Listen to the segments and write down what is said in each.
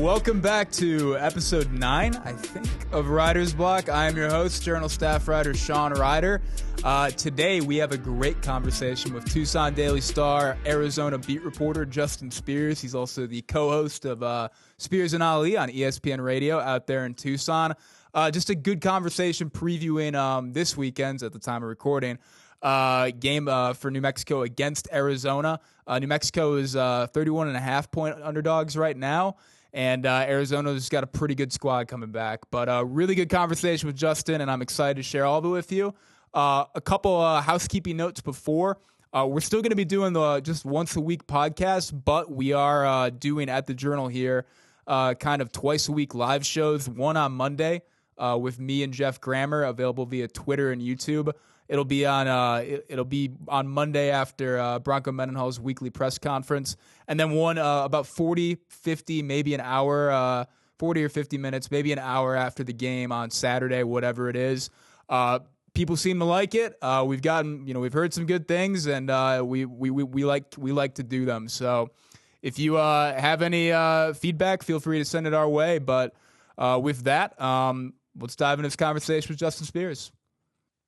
welcome back to episode 9, I think, of Writer's Block. I am your host, Journal staff writer Sean Reider. Today, we have a great conversation with Tucson Daily Star, Arizona beat reporter Justin Spears. He's also the co-host of Spears and Ali on ESPN Radio out there in Tucson. Just a good conversation previewing this weekend's, at the time of recording, game for New Mexico against Arizona. New Mexico is 31.5-point underdogs right now, and Arizona's got a pretty good squad coming back. But a really good conversation with Justin, and I'm excited to share all of it with you. A couple housekeeping notes before. We're still going to be doing the just once a week podcast, but we are doing at the Journal here kind of twice a week live shows, one on Monday with me and Jeff Grammer, available via Twitter and YouTube. It'll be on Monday after Bronco Mendenhall's weekly press conference, and then one about 40, 50, maybe an hour, 40 or 50 minutes, maybe an hour after the game on Saturday, whatever it is. People seem to like it. We've heard some good things, and we like to do them. So if you have any feedback, feel free to send it our way. But with that, let's dive into this conversation with Justin Spears.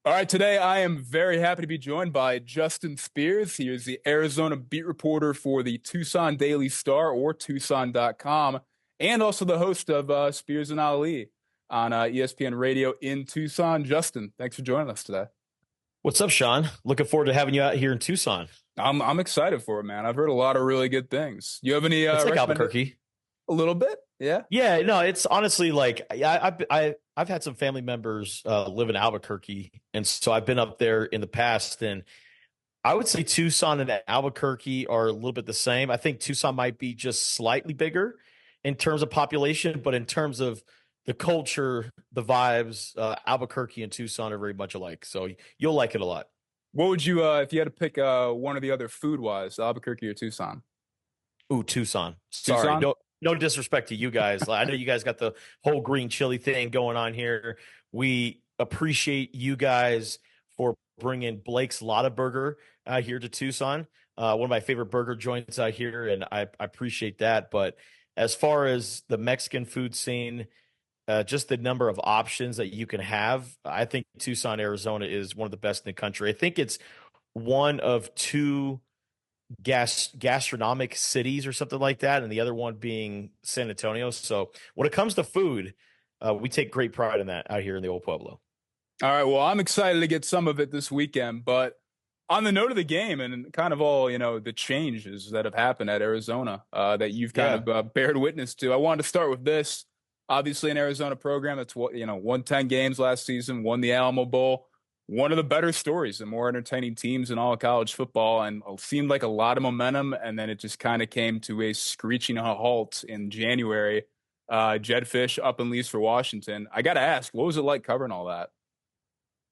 All right, today I am very happy to be joined by Justin Spears. He is the Arizona beat reporter for the Tucson Daily Star, or Tucson.com, and also the host of Spears and Ali on ESPN Radio in Tucson. Justin, thanks for joining us today. What's up, Sean? Looking forward to having you out here in Tucson. I'm excited for it, man. I've heard a lot of really good things. You have any? It's like Albuquerque. A little bit, yeah. Yeah, no, it's honestly like I've had some family members live in Albuquerque, and so I've been up there in the past, and I would say Tucson and Albuquerque are a little bit the same. I think Tucson might be just slightly bigger in terms of population, but in terms of the culture, the vibes, Albuquerque and Tucson are very much alike. So you'll like it a lot. What would you, if you had to pick one or the other food-wise, Albuquerque or Tucson? Ooh, Tucson. Sorry, Tucson? No disrespect to you guys. I know you guys got the whole green chili thing going on here. We appreciate you guys for bringing Blake's Lotta Burger out here to Tucson. One of my favorite burger joints out here, and I appreciate that. But as far as the Mexican food scene, just the number of options that you can have, I think Tucson, Arizona is one of the best in the country. I think it's one of two gastronomic cities or something like that, and the other one being San Antonio. So when it comes to food, we take great pride in that out here in the old Pueblo. All right, well, I'm excited to get some of it this weekend, but on the note of the game and kind of all, the changes that have happened at Arizona that you've kind of bared witness to, I wanted to start with this. Obviously an Arizona program that's won 10 games last season, won the Alamo Bowl, one of the better stories and more entertaining teams in all of college football, and seemed like a lot of momentum, and then it just kind of came to a screeching halt in January. Jedd Fisch up and leaves for Washington. I got to ask, what was it like covering all that?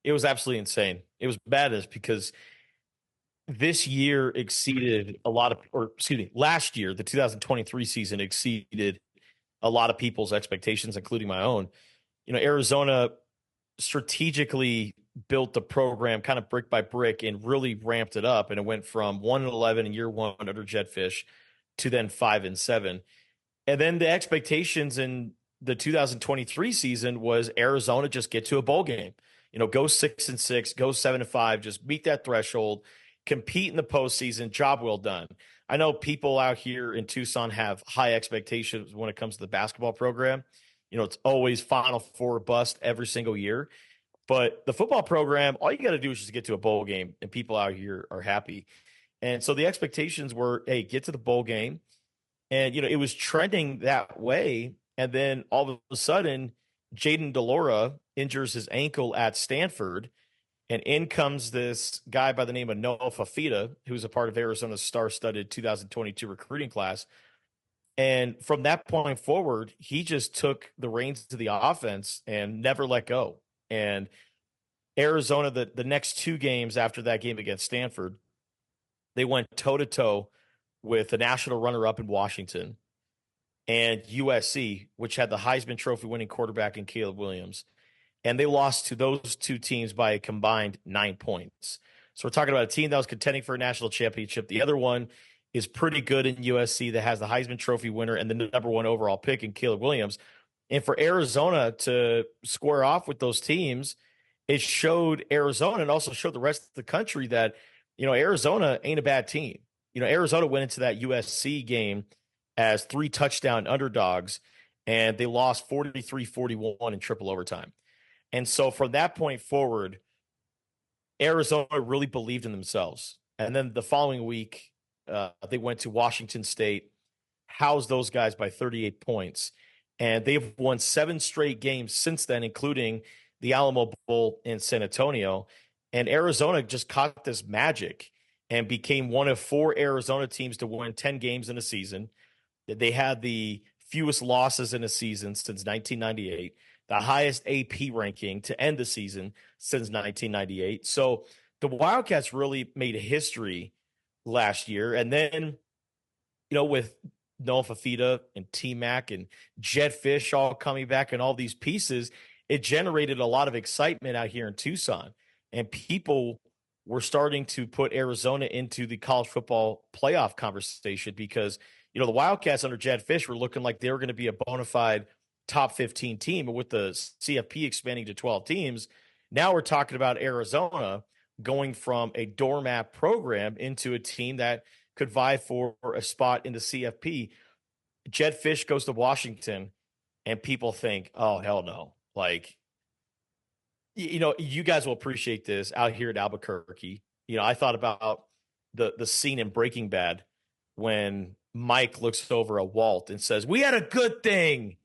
It was absolutely insane. It was badass because this year exceeded last year, the 2023 season exceeded a lot of people's expectations, including my own. Arizona strategically built the program kind of brick by brick and really ramped it up. And it went from 1-11 in year one under Jedd Fisch to then 5-7. And then the expectations in the 2023 season was Arizona just get to a bowl game, go 6-6, go 7-5, just meet that threshold, compete in the postseason, job well done. I know people out here in Tucson have high expectations when it comes to the basketball program. It's always Final Four bust every single year. But the football program, all you got to do is just get to a bowl game, and people out here are happy. And so the expectations were, hey, get to the bowl game. And, it was trending that way. And then all of a sudden, Jaden DeLora injures his ankle at Stanford. And in comes this guy by the name of Noah Fafita, who's a part of Arizona's star-studded 2022 recruiting class. And from that point forward, he just took the reins to the offense and never let go. And Arizona, the next two games after that game against Stanford, they went toe-to-toe with the national runner-up in Washington and USC, which had the Heisman Trophy winning quarterback in Caleb Williams. And they lost to those two teams by a combined 9 points. So we're talking about a team that was contending for a national championship. The other one is pretty good in USC, that has the Heisman Trophy winner and the number 1 overall pick in Caleb Williams. And for Arizona to square off with those teams, it showed Arizona and also showed the rest of the country that, Arizona ain't a bad team. Arizona went into that USC game as 3 touchdown underdogs, and they lost 43-41 in triple overtime. And so from that point forward, Arizona really believed in themselves. And then the following week, they went to Washington State, housed those guys by 38 points. And they've won 7 straight games since then, including the Alamo Bowl in San Antonio. And Arizona just caught this magic and became one of 4 Arizona teams to win 10 games in a season. They had the fewest losses in a season since 1998, the highest AP ranking to end the season since 1998. So the Wildcats really made history last year. And then, with Noah Fafita and T-Mac and Jed Fish all coming back and all these pieces, it generated a lot of excitement out here in Tucson. And people were starting to put Arizona into the college football playoff conversation because, the Wildcats under Jed Fish were looking like they were going to be a bona fide top 15 team. And with the CFP expanding to 12 teams, now we're talking about Arizona going from a doormat program into a team that could vie for a spot in the CFP. Jed Fish goes to Washington, and people think, oh, hell no. Like, you guys will appreciate this out here at Albuquerque. I thought about the scene in Breaking Bad when Mike looks over at Walt and says, we had a good thing,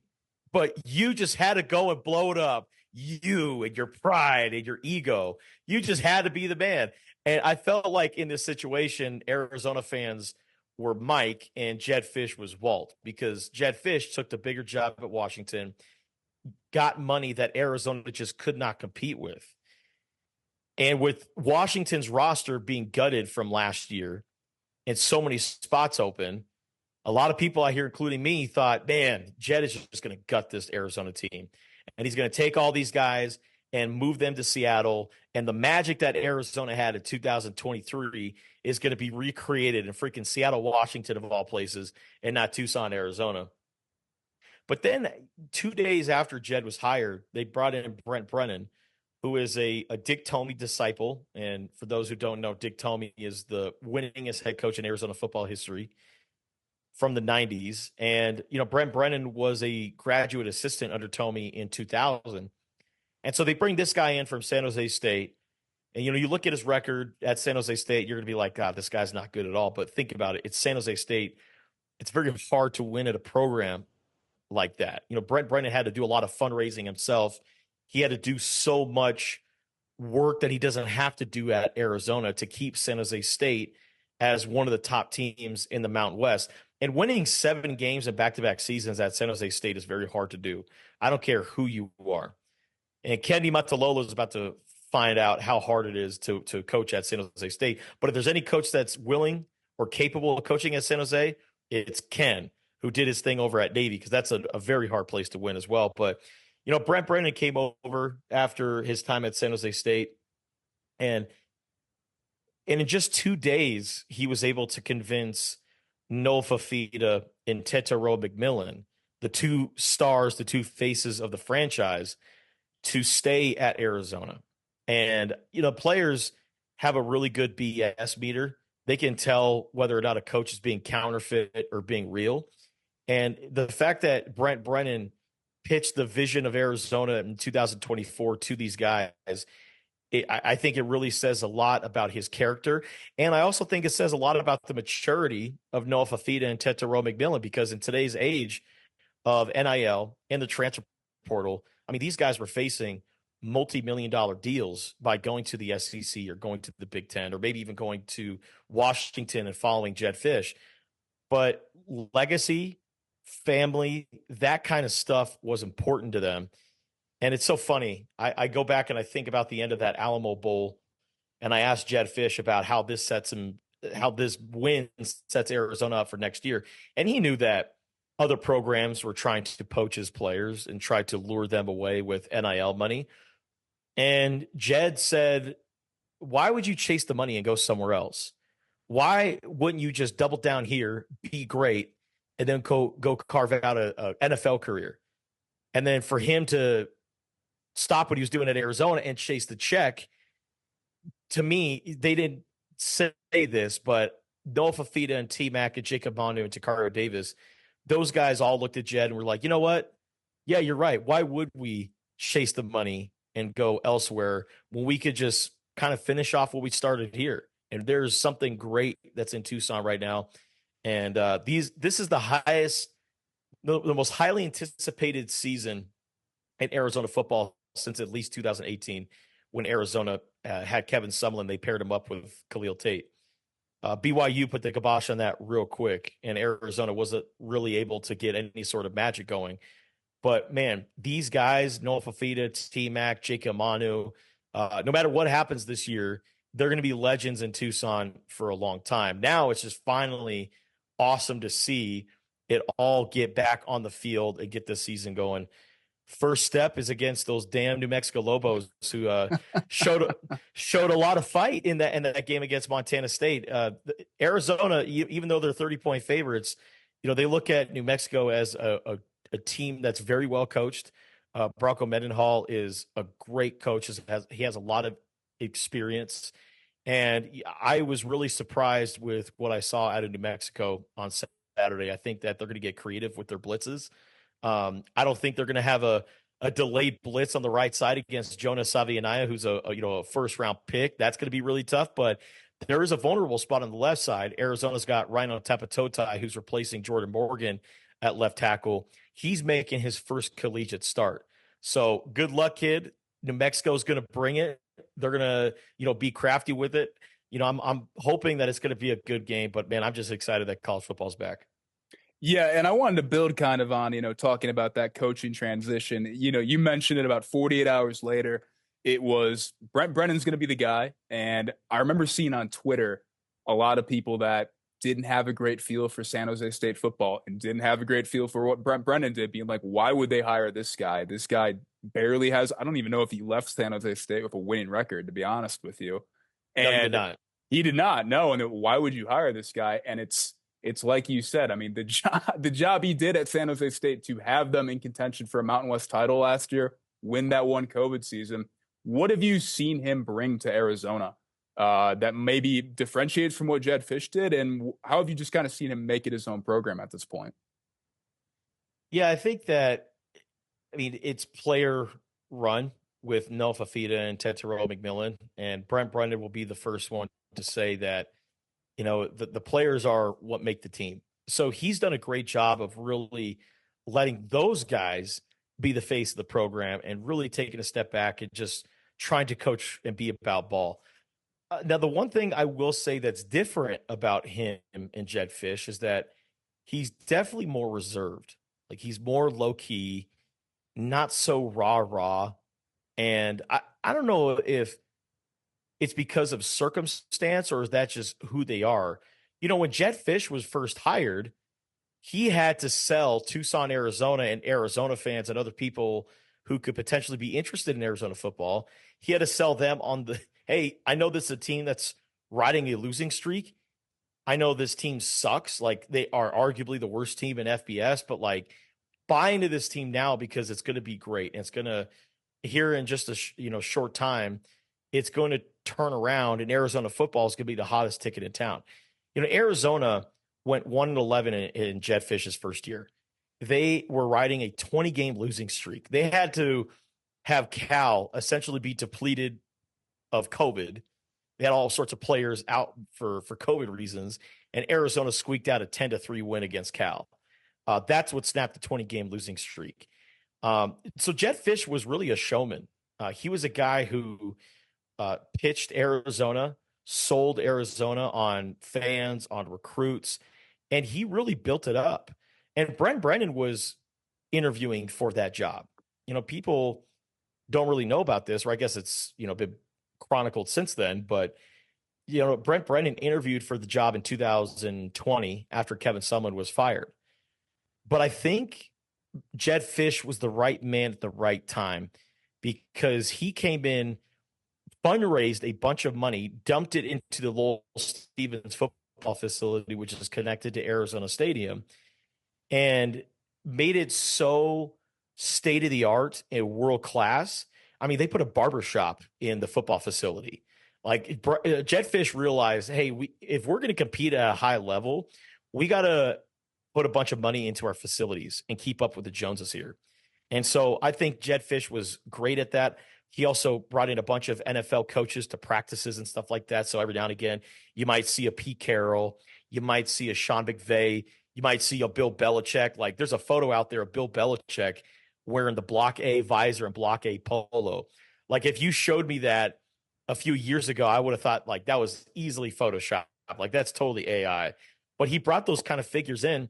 but you just had to go and blow it up. You and your pride and your ego, you just had to be the man. And I felt like in this situation, Arizona fans were Mike and Jed Fish was Walt, because Jed Fish took the bigger job at Washington, got money that Arizona just could not compete with. And with Washington's roster being gutted from last year and so many spots open, a lot of people out here, including me, thought, man, Jed is just going to gut this Arizona team. And he's going to take all these guys and move them to Seattle. And the magic that Arizona had in 2023 is going to be recreated in freaking Seattle, Washington, of all places, and not Tucson, Arizona. But then 2 days after Jed was hired, they brought in Brent Brennan, who is a Dick Tomey disciple. And for those who don't know, Dick Tomey is the winningest head coach in Arizona football history from the 90s. And, Brent Brennan was a graduate assistant under Tomey in 2000. And so they bring this guy in from San Jose State. And, you look at his record at San Jose State, you're going to be like, God, this guy's not good at all. But think about it. It's San Jose State. It's very hard to win at a program like that. Brent Brennan had to do a lot of fundraising himself. He had to do so much work that he doesn't have to do at Arizona to keep San Jose State as one of the top teams in the Mountain West. And winning 7 games in back-to-back seasons at San Jose State is very hard to do. I don't care who you are. And Kenny Matalolo is about to find out how hard it is to coach at San Jose State. But if there's any coach that's willing or capable of coaching at San Jose, it's Ken, who did his thing over at Navy, because that's a very hard place to win as well. But, Brent Brennan came over after his time at San Jose State. And in just 2 days, he was able to convince Noah Fafita and Tetairoa McMillan, the 2 stars, the 2 faces of the franchise, to stay at Arizona. And, players have a really good BS meter. They can tell whether or not a coach is being counterfeit or being real. And the fact that Brent Brennan pitched the vision of Arizona in 2024 to these guys, I think it really says a lot about his character. And I also think it says a lot about the maturity of Noah Fafita and Tetairoa McMillan, because in today's age of NIL and the transfer portal, these guys were facing multi-million-dollar deals by going to the SEC or going to the Big Ten, or maybe even going to Washington and following Jed Fish. But legacy, family, that kind of stuff was important to them. And it's so funny. I go back and I think about the end of that Alamo Bowl, and I asked Jed Fish about how this win sets Arizona up for next year. And he knew that other programs were trying to poach his players and try to lure them away with NIL money. And Jed said, why would you chase the money and go somewhere else? Why wouldn't you just double down here, be great, and then go carve out a NFL career? And then for him to stop what he was doing at Arizona and chase the check, to me, they didn't say this, but Noah Fafita and T-Mac and Jacob Manu and Takario Davis, those guys all looked at Jed and were like, you know what? Yeah, you're right. Why would we chase the money and go elsewhere when we could just kind of finish off what we started here? And there's something great that's in Tucson right now. And this is the most highly anticipated season in Arizona football since at least 2018, when Arizona had Kevin Sumlin. They paired him up with Khalil Tate. BYU put the kibosh on that real quick, and Arizona wasn't really able to get any sort of magic going. But, man, these guys, Noah Fafita, T-Mac, Jacob Manu, no matter what happens this year, they're going to be legends in Tucson for a long time. Now it's just finally awesome to see it all get back on the field and get this season going. First step is against those damn New Mexico Lobos, who showed a lot of fight in that game against Montana State. Arizona, even though they're 30-point favorites, they look at New Mexico as a team that's very well coached. Bronco Mendenhall is a great coach. He has a lot of experience, and I was really surprised with what I saw out of New Mexico on Saturday. I think that they're going to get creative with their blitzes. I don't think they're going to have a delayed blitz on the right side against Jonas Savianaya, who's a first round pick. That's going to be really tough, but there is a vulnerable spot on the left side. Arizona's got Rhino Tapatotai, who's replacing Jordan Morgan at left tackle. He's making his first collegiate start. So good luck, kid. New Mexico's going to bring it. They're going to, be crafty with it. I'm hoping that it's going to be a good game, but man, I'm just excited that college football's back. Yeah, and I wanted to build kind of on, talking about that coaching transition. You mentioned it about 48 hours later. It was Brent Brennan's going to be the guy. And I remember seeing on Twitter a lot of people that didn't have a great feel for San Jose State football and didn't have a great feel for what Brent Brennan did, being like, why would they hire this guy? This guy barely has, I don't even know if he left San Jose State with a winning record, to be honest with you. And no, he did not. He did not. No. And why would you hire this guy? And it's like you said. I mean, the job he did at San Jose State to have them in contention for a Mountain West title last year, win that one COVID season. What have you seen him bring to Arizona that maybe differentiates from what Jed Fish did? And how have you just kind of seen him make it his own program at this point? Yeah, I think that, it's player run with Noah Fafita and Tetero McMillan, and Brent Brennan will be the first one to say that, the players are what make the team. So he's done a great job of really letting those guys be the face of the program and really taking a step back and just trying to coach and be about ball. Now, the one thing I will say that's different about him and Jed Fish is that he's definitely more reserved. Like, he's more low key, not so rah. And I don't know if it's because of circumstance or is that just who they are. When Jed Fish was first hired, he had to sell Tucson, Arizona, and Arizona fans and other people who could potentially be interested in Arizona football. He had to sell them on hey, I know this is a team that's riding a losing streak. I know this team sucks. Like, they are arguably the worst team in FBS, but buy into this team now because it's going to be great. And it's going to, here in just a short time, it's going to turn around, and Arizona football is going to be the hottest ticket in town. Arizona went 1-11 in Jed Fish's first year. They were riding a 20-game losing streak. They had to have Cal essentially be depleted of COVID. They had all sorts of players out for COVID reasons, and Arizona squeaked out a 10-3 win against Cal. That's what snapped the 20-game losing streak. So Jed Fish was really a showman. He was a guy who pitched Arizona, sold Arizona on fans, on recruits, and he really built it up. And Brent Brennan was interviewing for that job. People don't really know about this, or I guess it's, been chronicled since then, but, Brent Brennan interviewed for the job in 2020 after Kevin Sumlin was fired. But I think Jed Fish was the right man at the right time because he came in fundraised a bunch of money, dumped it into the Lowell Stevens football facility, which is connected to Arizona Stadium, and made it so state of the art and world class. I mean, they put a barber shop in the football facility. Like Jetfish realized, hey, if we're going to compete at a high level, we got to put a bunch of money into our facilities and keep up with the Joneses here. And so I think Jetfish was great at that. He also brought in a bunch of NFL coaches to practices and stuff like that. So every now and again, you might see a Pete Carroll, you might see a Sean McVay, you might see a Bill Belichick. Like there's a photo out there of Bill Belichick wearing the Block A visor and Block A polo. Like if you showed me that a few years ago, I would have thought like that was easily Photoshop. Like that's totally AI. But he brought those kind of figures in.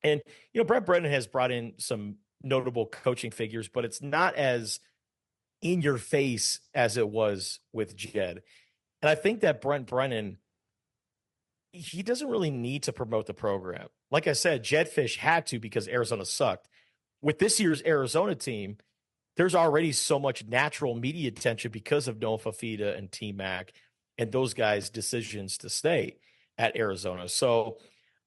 And, Brent Brennan has brought in some notable coaching figures, but it's not as in your face as it was with Jed. And I think that Brent Brennan, he doesn't really need to promote the program. Like I said, Jedfish had to because Arizona sucked. With this year's Arizona team, there's already so much natural media attention because of Noah Fafita and T-Mac and those guys' decisions to stay at Arizona. So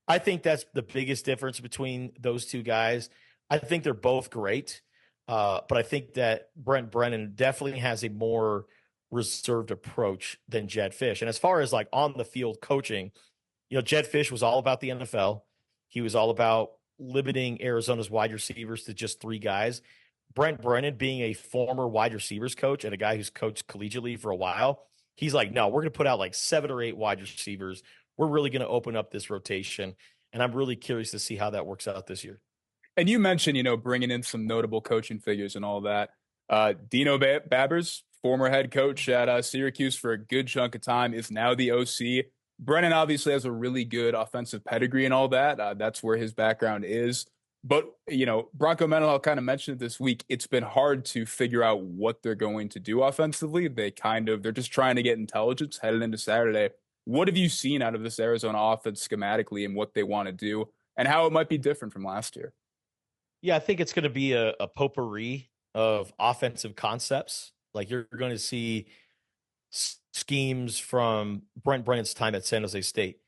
I think that's the biggest difference between those two guys. I think they're both great, but I think that Brent Brennan definitely has a more reserved approach than Jed Fish. And as far as like on the field coaching, Jed Fish was all about the NFL. He was all about limiting Arizona's wide receivers to just 3 guys. Brent Brennan, being a former wide receivers coach and a guy who's coached collegiately for a while, he's like, no, we're going to put out like 7 or 8 wide receivers. We're really going to open up this rotation. And I'm really curious to see how that works out this year. And you mentioned, bringing in some notable coaching figures and all that. Dino Babbers, former head coach at Syracuse for a good chunk of time, is now the OC. Brennan obviously has a really good offensive pedigree and all that. That's where his background is. But, Bronco Mendenhall kind of mentioned it this week. It's been hard to figure out what they're going to do offensively. They're just trying to get intelligence headed into Saturday. What have you seen out of this Arizona offense schematically and what they want to do and how it might be different from last year? Yeah, I think it's going to be a potpourri of offensive concepts. Like you're going to see schemes from Brent Brennan's time at San Jose State.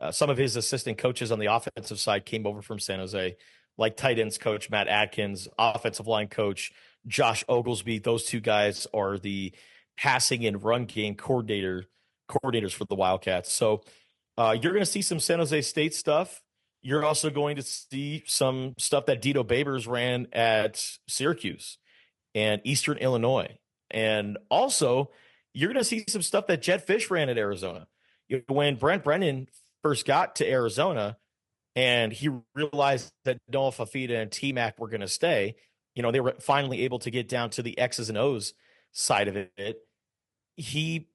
Some of his assistant coaches on the offensive side came over from San Jose, like tight ends coach Matt Atkins, offensive line coach Josh Oglesby. Those 2 guys are the passing and run game coordinators for the Wildcats. So you're going to see some San Jose State stuff. You're also going to see some stuff that Dino Babers ran at Syracuse and Eastern Illinois. And also, you're going to see some stuff that Jed Fish ran at Arizona. When Brent Brennan first got to Arizona and he realized that Noah Fafita and T-Mac were going to stay, they were finally able to get down to the X's and O's side of it. He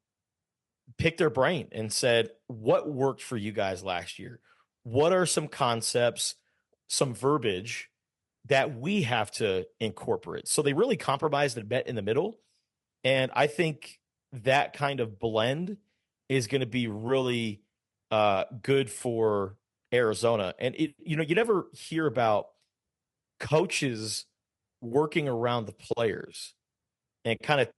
picked their brain and said, what worked for you guys last year? What are some concepts, some verbiage that we have to incorporate? So they really compromised and met in the middle. And I think that kind of blend is going to be really good for Arizona. And you never hear about coaches working around the players and kind of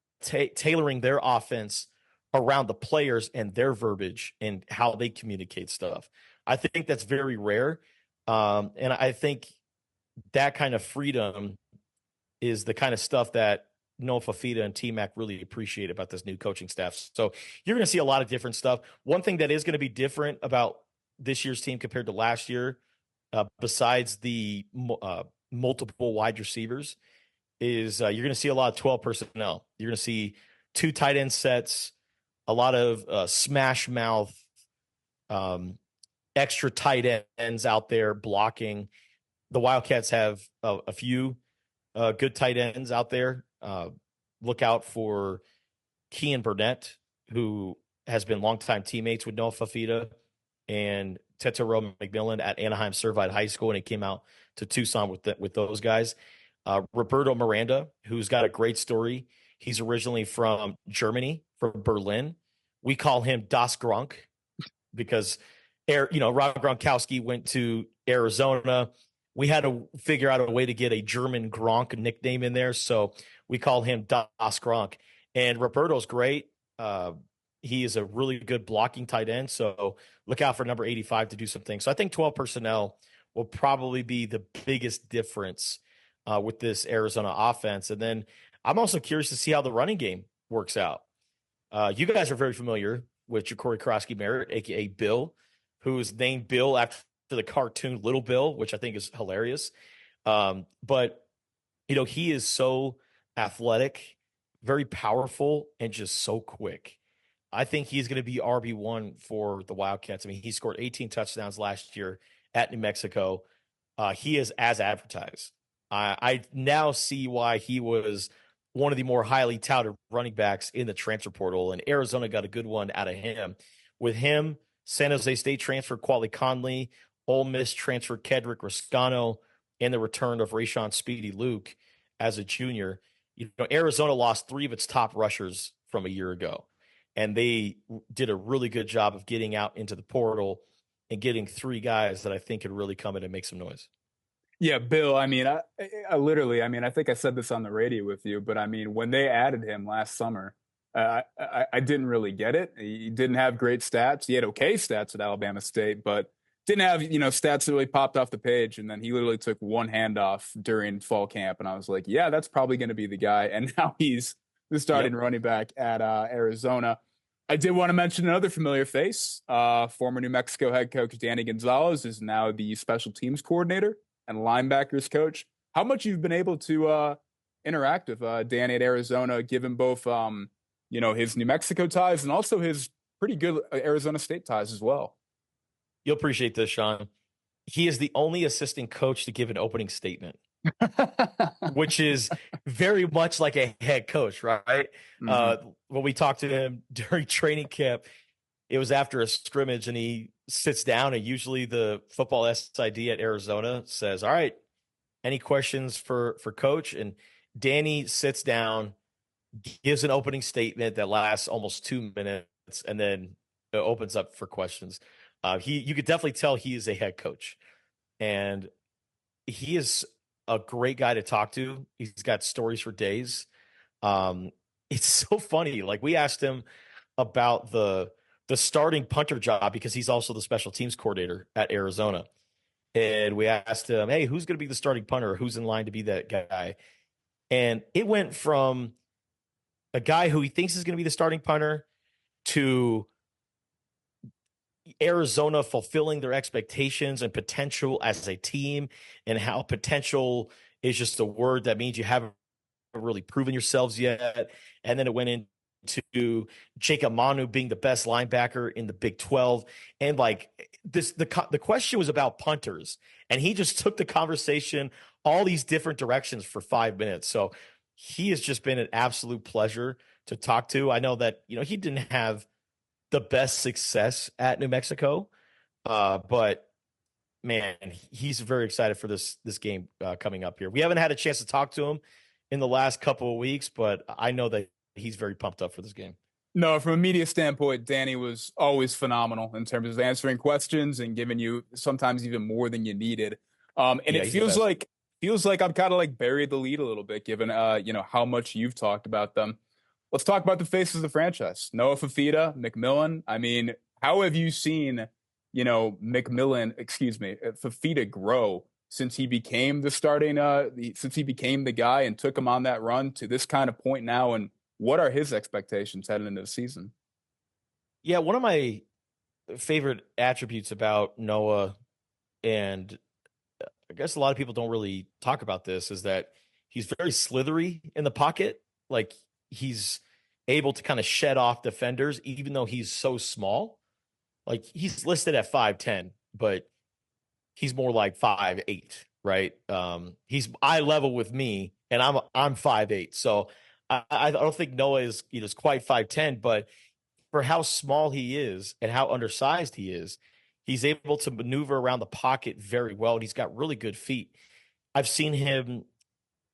tailoring their offense around the players and their verbiage and how they communicate stuff. I think that's very rare. And I think that kind of freedom is the kind of stuff that Noah Fafita and T-Mac really appreciate about this new coaching staff. So you're going to see a lot of different stuff. One thing that is going to be different about this year's team compared to last year, besides the multiple wide receivers, is you're going to see a lot of 12 personnel. You're going to see 2 tight end sets, a lot of smash mouth, extra tight ends out there blocking. The Wildcats have a few good tight ends out there. Look out for Kean Burnett, who has been longtime teammates with Noah Fafita and Tetero McMillan at Anaheim Servite High School, and he came out to Tucson with those guys. Roberto Miranda, who's got a great story. He's originally from Germany, from Berlin. We call him Das Gronk because Rob Gronkowski went to Arizona. We had to figure out a way to get a German Gronk nickname in there, so we call him Das Gronk. And Roberto's great. Uh, he is a really good blocking tight end. So look out for number 85 to do some things. So I think 12 personnel will probably be the biggest difference with this Arizona offense. And then I'm also curious to see how the running game works out. You guys are very familiar with Ja'Cory Krosky-Merritt, a.k.a. Bill, who is named Bill after the cartoon Little Bill, which I think is hilarious. But, he is so athletic, very powerful, and just so quick. I think he's going to be RB1 for the Wildcats. I mean, he scored 18 touchdowns last year at New Mexico. He is as advertised. I now see why he was one of the more highly touted running backs in the transfer portal, and Arizona got a good one out of him. With him, San Jose State transfer Quali Conley, Ole Miss transfer Kedrick Riscano, and the return of Rayshon Speedy Luke as a junior. Arizona lost 3 of its top rushers from a year ago, and they did a really good job of getting out into the portal and getting 3 guys that I think could really come in and make some noise. Yeah, Bill. I mean, I literally, I mean, I think I said this on the radio with you, but I mean, when they added him last summer, I didn't really get it. He didn't have great stats. He had okay stats at Alabama State, but didn't have, stats that really popped off the page. And then he literally took one handoff during fall camp. And I was like, yeah, that's probably going to be the guy. And now he's the starting running back at Arizona. I did want to mention another familiar face. Former New Mexico head coach Danny Gonzalez is now the special teams coordinator and linebackers coach. How much you've been able to interact with Danny at Arizona, given both his New Mexico ties and also his pretty good Arizona State ties as well. You'll appreciate this, Sean. He is the only assistant coach to give an opening statement, which is very much like a head coach, right? Mm-hmm. When we talked to him during training camp, it was after a scrimmage, and he sits down, and usually the football SID at Arizona says, all right, any questions for coach? And Danny sits down, gives an opening statement that lasts almost 2 minutes, and then it opens up for questions. You could definitely tell he is a head coach, and he is a great guy to talk to. He's got stories for days. It's so funny. Like, we asked him about the starting punter job because he's also the special teams coordinator at Arizona. And we asked him, hey, who's going to be the starting punter? Who's in line to be that guy? And it went from a guy who he thinks is going to be the starting punter to Arizona fulfilling their expectations and potential as a team, and how potential is just a word that means you haven't really proven yourselves yet. And then it went into Jacob Manu being the best linebacker in the Big 12. And like this, the question was about punters, and he just took the conversation all these different directions for 5 minutes. So he has just been an absolute pleasure to talk to. I know that, he didn't have the best success at New Mexico, but man, he's very excited for this game coming up here. We haven't had a chance to talk to him in the last couple of weeks, but I know that he's very pumped up for this game. No, from a media standpoint, Danny was always phenomenal in terms of answering questions and giving you sometimes even more than you needed. And it feels like I'm kind of like buried the lead a little bit, given how much you've talked about them. Let's talk about the faces of the franchise. Noah Fifita, McMillan. I mean, how have you seen, Fifita grow since he became the starting, since he became the guy and took him on that run to this kind of point now? And what are his expectations heading into the season? Yeah, one of my favorite attributes about Noah, and I guess a lot of people don't really talk about this, is that he's very slithery in the pocket. Like, he's able to kind of shed off defenders, even though he's so small. Like, he's listed at 5'10", but he's more like 5'8", right? He's eye level with me, and I'm 5'8". So I don't think Noah is quite 5'10", but for how small he is and how undersized he is, he's able to maneuver around the pocket very well, and he's got really good feet. I've seen him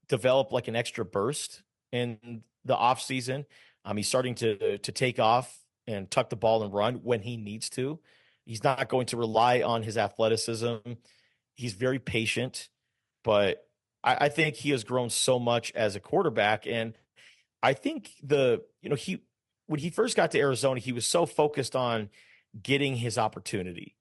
develop like an extra burst in the offseason. He's starting to take off and tuck the ball and run when he needs to. He's not going to rely on his athleticism. He's very patient, but I think he has grown so much as a quarterback. And I think when he first got to Arizona, he was so focused on getting his opportunity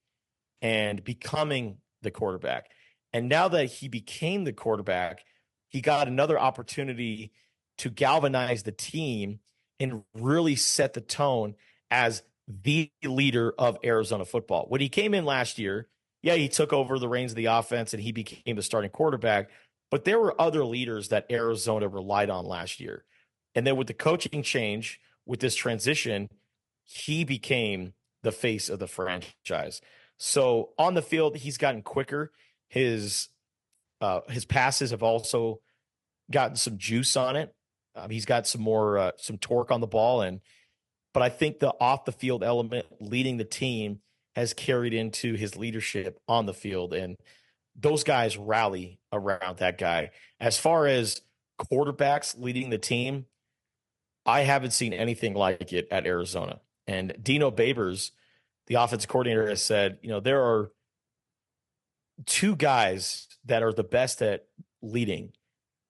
and becoming the quarterback. And now that he became the quarterback, he got another opportunity to galvanize the team and really set the tone as the leader of Arizona football. When he came in last year, yeah, he took over the reins of the offense and he became the starting quarterback. But there were other leaders that Arizona relied on last year. And then with the coaching change, with this transition, he became the face of the franchise. So on the field, he's gotten quicker. His passes have also gotten some juice on it. He's got some torque on the ball, but I think the off the field element, leading the team, has carried into his leadership on the field, and those guys rally around that guy. As far as quarterbacks leading the team, I haven't seen anything like it at Arizona. And Dino Babers, the offensive coordinator, has said, there are two guys that are the best at leading,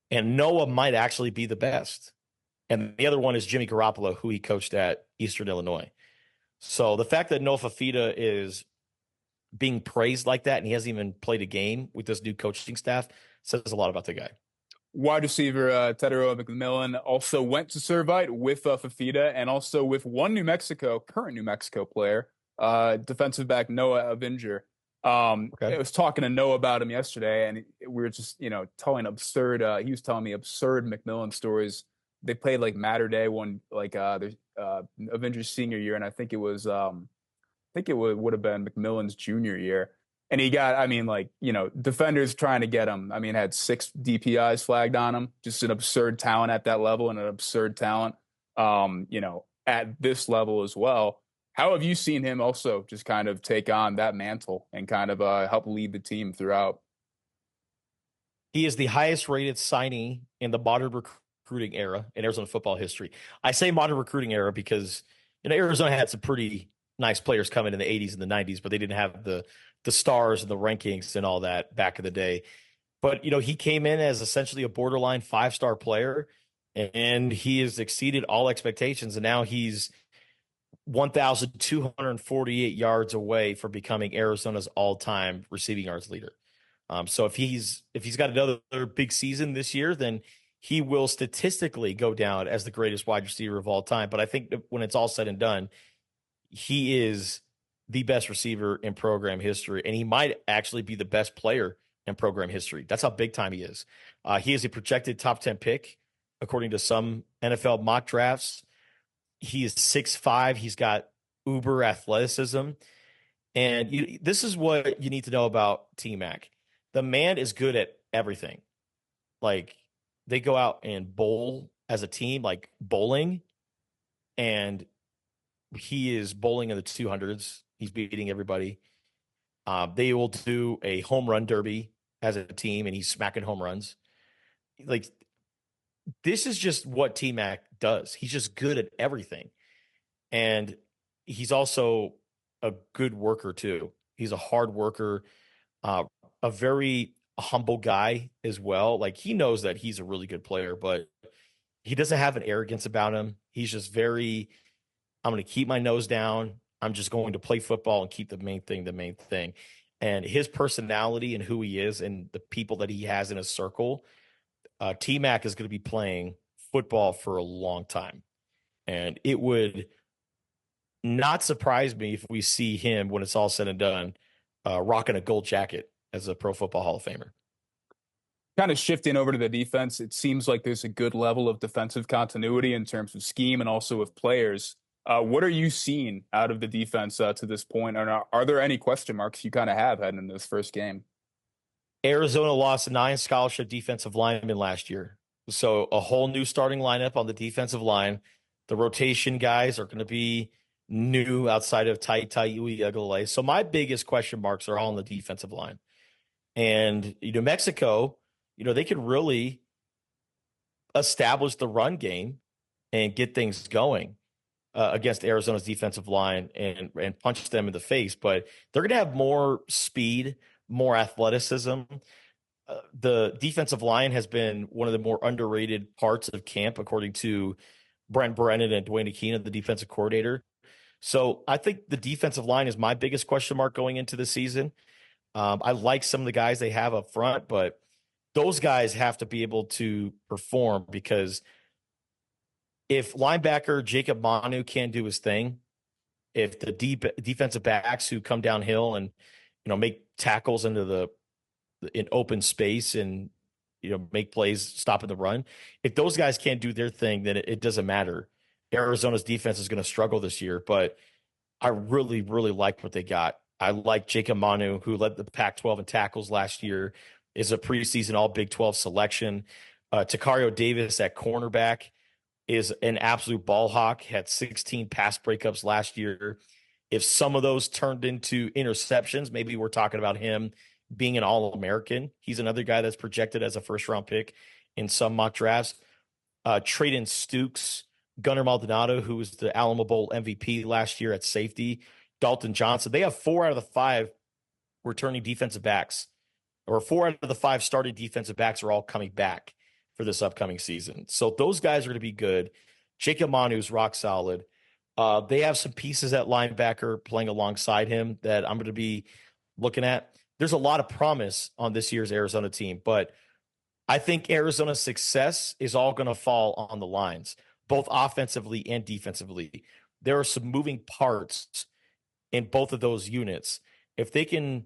and Noah might actually be the best. And the other one is Jimmy Garoppolo, who he coached at Eastern Illinois. So the fact that Noah Fafita is being praised like that, and he hasn't even played a game with this new coaching staff, says a lot about the guy. Wide receiver Teteroa McMillan also went to Servite with Fafita, and also with one current New Mexico player, defensive back Noah Avenger. I was talking to Noah about him yesterday, and we were just, telling absurd. He was telling me absurd McMillan stories. They played like Matter Day one, like Avengers senior year, and I think it was, would have been McMillan's junior year. And he got, defenders trying to get him. Had 6 DPIs flagged on him. Just an absurd talent at that level, and an absurd talent, at this level as well. How have you seen him also just kind of take on that mantle and kind of help lead the team throughout? He is the highest rated signee in the modern recruiting era in Arizona football history. I say modern recruiting era because Arizona had some pretty nice players coming in the 80s and the 90s, but they didn't have the stars and the rankings and all that back in the day. But he came in as essentially a borderline 5-star player, and he has exceeded all expectations, and now he's 1,248 yards away from becoming Arizona's all-time receiving yards leader. So if he's got another big season this year, then he will statistically go down as the greatest wide receiver of all time. But I think that when it's all said and done, he is the best receiver in program history, and he might actually be the best player in program history. That's how big time he is. He is a projected top 10 pick, according to some NFL mock drafts. He is 6'5". He's got uber athleticism. And this is what you need to know about T-Mac. The man is good at everything. Like, they go out and bowl as a team, like bowling, and he is bowling in the 200s. He's beating everybody. They will do a home run derby as a team, and he's smacking home runs. Like, this is just what T-Mac does. He's just good at everything. And he's also a good worker too. He's a hard worker, a very humble guy as well. Like, he knows that he's a really good player, but he doesn't have an arrogance about him. He's just very, I'm going to keep my nose down. I'm just going to play football and keep the main thing. And his personality and who he is and the people that he has in his circle, T-Mac is going to be playing football for a long time. And it would not surprise me if we see him, when it's all said and done, rocking a gold jacket as a Pro Football Hall of Famer. Kind of shifting over to the defense, it seems like there's a good level of defensive continuity in terms of scheme and also with players. What are you seeing out of the defense to this point? And are there any question marks you kind of have heading into this first game? Arizona lost 9 scholarship defensive linemen last year. So a whole new starting lineup on the defensive line. The rotation guys are going to be new outside of Tai Uiagalelei. So my biggest question marks are all on the defensive line. And New Mexico, they could really establish the run game and get things going against Arizona's defensive line and punch them in the face. But they're going to have more speed, more athleticism. The defensive line has been one of the more underrated parts of camp, according to Brent Brennan and Dwayne Aquino, the defensive coordinator. So I think the defensive line is my biggest question mark going into the season. I like some of the guys they have up front, but those guys have to be able to perform, because if linebacker Jacob Manu can't do his thing, if the defensive backs who come downhill and make tackles into in open space and make plays stopping the run, if those guys can't do their thing, then it doesn't matter. Arizona's defense is going to struggle this year, but I really, really like what they got. I like Jacob Manu, who led the Pac-12 in tackles last year, is a preseason All Big 12 selection. Takario Davis at cornerback is an absolute ball hawk, had 16 pass breakups last year. If some of those turned into interceptions, maybe we're talking about him being an All-American. He's another guy that's projected as a first-round pick in some mock drafts. Trayden Stukes, Gunnar Maldonado, who was the Alamo Bowl MVP last year at safety, Dalton Johnson. They have 4 out of the 5 returning defensive backs, or 4 out of the 5 starting defensive backs are all coming back for this upcoming season. So those guys are going to be good. Jacob Manu's rock solid. They have some pieces at linebacker playing alongside him that I'm going to be looking at. There's a lot of promise on this year's Arizona team, but I think Arizona's success is all going to fall on the lines, both offensively and defensively. There are some moving parts in both of those units. If they can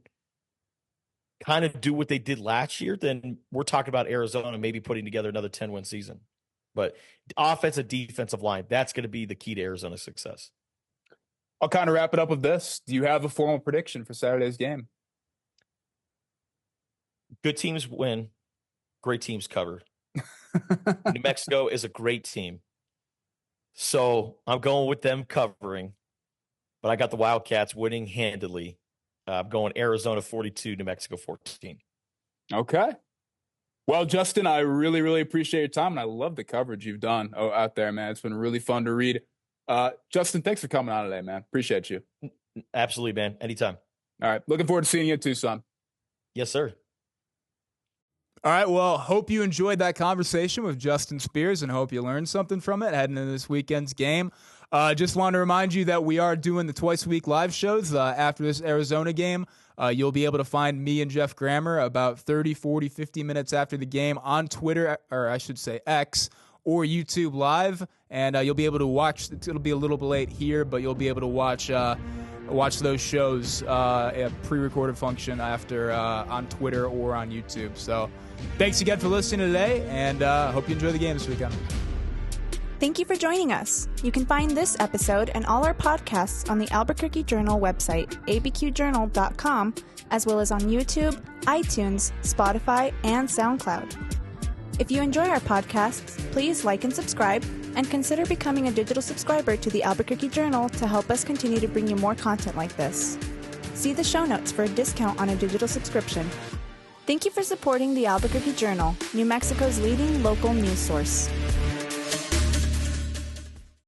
kind of do what they did last year, then we're talking about Arizona maybe putting together another 10-win season. But offensive, defensive line, that's going to be the key to Arizona's success. I'll kind of wrap it up with this. Do you have a formal prediction for Saturday's game? Good teams win. Great teams cover. New Mexico is a great team. So I'm going with them covering, but I got the Wildcats winning handily. I'm going Arizona 42, New Mexico 14. Okay. Well, Justin, I really, really appreciate your time, and I love the coverage you've done out there, man. It's been really fun to read. Justin, thanks for coming on today, man. Appreciate you. Absolutely, man. Anytime. All right. Looking forward to seeing you in Tucson. Yes, sir. All right, well, hope you enjoyed that conversation with Justin Spears and hope you learned something from it heading into this weekend's game. Just want to remind you that we are doing the twice-a-week live shows after this Arizona game. You'll be able to find me and Jeff Grammer about 30, 40, 50 minutes after the game on Twitter, or I should say X, or YouTube Live, and you'll be able to watch. It'll be a little bit late here, but you'll be able to watch those shows a pre-recorded function after on Twitter or on YouTube. So thanks again for listening today, and hope you enjoy the game this weekend. Thank you for joining us. You can find this episode and all our podcasts on the Albuquerque Journal website, abqjournal.com, as well as on YouTube, iTunes, Spotify, and SoundCloud. If you enjoy our podcasts, please like and subscribe, and consider becoming a digital subscriber to the Albuquerque Journal to help us continue to bring you more content like this. See the show notes for a discount on a digital subscription. Thank you for supporting the Albuquerque Journal, New Mexico's leading local news source.